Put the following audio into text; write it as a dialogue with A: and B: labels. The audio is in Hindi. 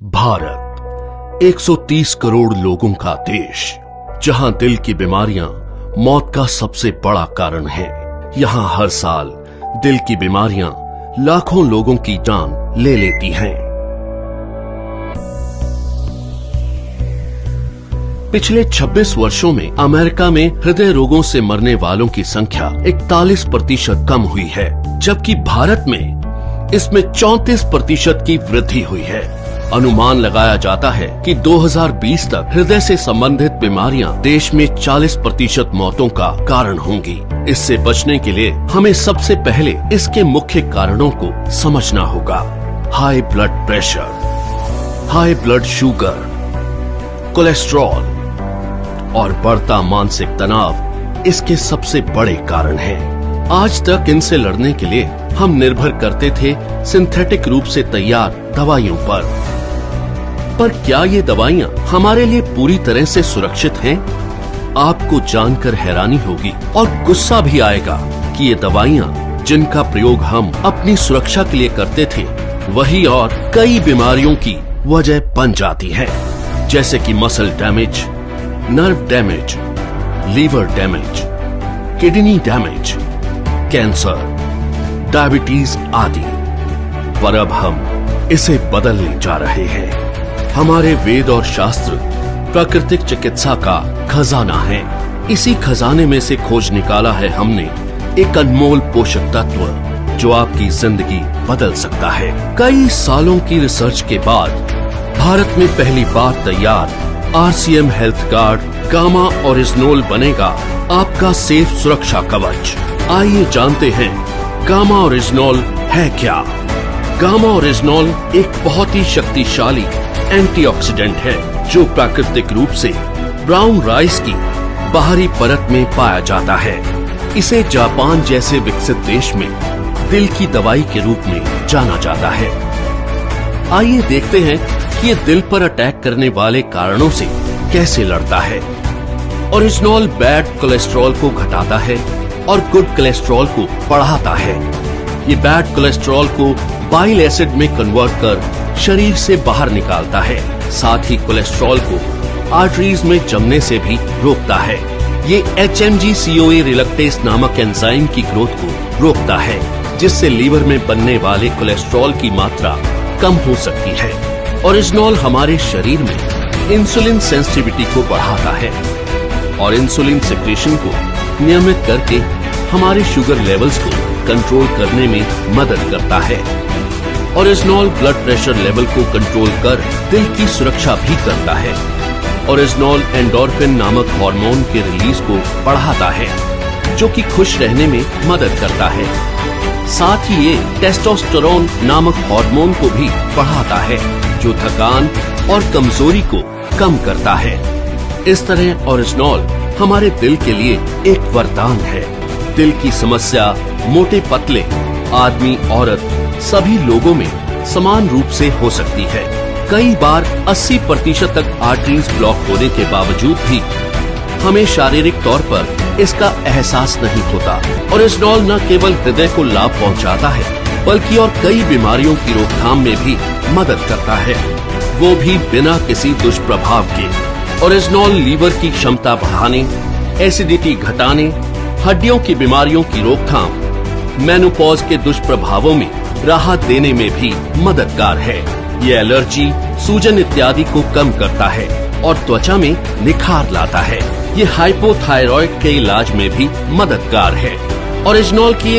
A: भारत 130 करोड़ लोगों का देश, जहां दिल की बीमारियां मौत का सबसे बड़ा कारण है। यहां हर साल दिल की बीमारियां लाखों लोगों की जान ले लेती हैं। पिछले 26 वर्षों में अमेरिका में हृदय रोगों से मरने वालों की संख्या 41% कम हुई है, जबकि भारत में इसमें 34% की वृद्धि हुई है। अनुमान लगाया जाता है कि 2020 तक हृदय से संबंधित बीमारियां देश में 40% मौतों का कारण होंगी। इससे बचने के लिए हमें सबसे पहले इसके मुख्य कारणों को समझना होगा। High blood pressure, high blood sugar, cholesterol और बढ़ता मानसिक तनाव इसके सबसे बड़े कारण हैं। आज तक इनसे लड़ने के लिए हम निर्भर करते थे सिंथेटिक रूप से तैयार दवाइयों पर क्या ये दवाइयाँ हमारे लिए पूरी तरह से सुरक्षित हैं? आपको जानकर हैरानी होगी और गुस्सा भी आएगा कि ये दवाइयाँ जिनका प्रयोग हम अपनी सुरक्षा के लिए करते थे, वही और कई बीमारियों की वजह बन जाती है, जैसे कि muscle damage, nerve damage, liver damage, kidney damage, cancer, diabetes आदि। पर अब हम इसे बदलने जा रहे हैं। हमारे वेद और शास्त्र प्राकृतिक चिकित्सा का खजाना है। इसी खजाने में से खोज निकाला है हमने एक अनमोल पोषक तत्व जो आपकी जिंदगी बदल सकता है। कई सालों की रिसर्च के बाद भारत में पहली बार तैयार RCM हेल्थ गार्ड गामा ओरिजिनोल बनेगा आपका सेफ सुरक्षा कवच। आइए जानते हैं गामा ओरिजिनोल है क्या। गामा ओरिजिनोल एक बहुत ही शक्तिशाली एंटीऑक्सीडेंट है जो प्राकृतिक रूप से ब्राउन राइस की बाहरी परत में पाया जाता है। इसे जापान जैसे विकसित देश में दिल की दवाई के रूप में जाना जाता है। आइए देखते हैं कि ये दिल पर अटैक करने वाले कारणों से कैसे लड़ता है। ओरिजिनोल बैड कोलेस्ट्रॉल को घटाता है और गुड कोलेस्ट्रॉल को बढ़ाता है। ये बैड कोलेस्ट्रॉल को बाइल एसिड में कन्वर्ट कर शरीर से बाहर निकालता है। साथ ही कोलेस्ट्रॉल को आर्टरीज में जमने से भी रोकता है। ये HMG-CoA रिलक्टेस नामक एंजाइम की ग्रोथ को रोकता है, जिससे लीवर में बनने वाले कोलेस्ट्रॉल की मात्रा कम हो सकती है। ओरिजिनोल हमारे शरीर में इंसुलिन सेंसिटिविटी को बढ़ाता है और इंसुलिन सेक्रेशन को नियमित करके हमारे शुगर लेवल्स को कंट्रोल करने में मदद करता है। ओरिजिनोल ब्लड प्रेशर लेवल को कंट्रोल कर दिल की सुरक्षा भी करता है। ओरिजिनोल एंडोर्फिन नामक हार्मोन के रिलीज को बढ़ाता है, जो कि खुश रहने में मदद करता है। साथ ही ये टेस्टोस्टेरोन नामक हार्मोन को भी बढ़ाता है, जो थकान और कमजोरी को कम करता है। इस तरह ओरिजिनोल हमारे दिल के लिए एक वरदान है। दिल की समस्या मोटे पतले, आदमी औरत सभी लोगों में समान रूप से हो सकती है। कई बार 80% तक आर्टरीज ब्लॉक होने के बावजूद भी हमें शारीरिक तौर पर इसका एहसास नहीं होता। ओरिजिनोल न केवल हृदय को लाभ पहुंचाता है, बल्कि और कई बीमारियों की रोकथाम में भी मदद करता है, वो भी बिना किसी दुष्प्रभाव के। ओरिजिनोल लीवर की क्षमता बढ़ाने, एसिडिटी घटाने, हड्डियों की बीमारियों की रोकथाम, मेनोपॉज के दुष्प्रभावों में राहत देने में भी मददगार है। ये एलर्जी, सूजन इत्यादि को कम करता है और त्वचा में निखार लाता है। ये हाइपोथायरॉइड के इलाज में भी मददगार है। ओरिजिनोल की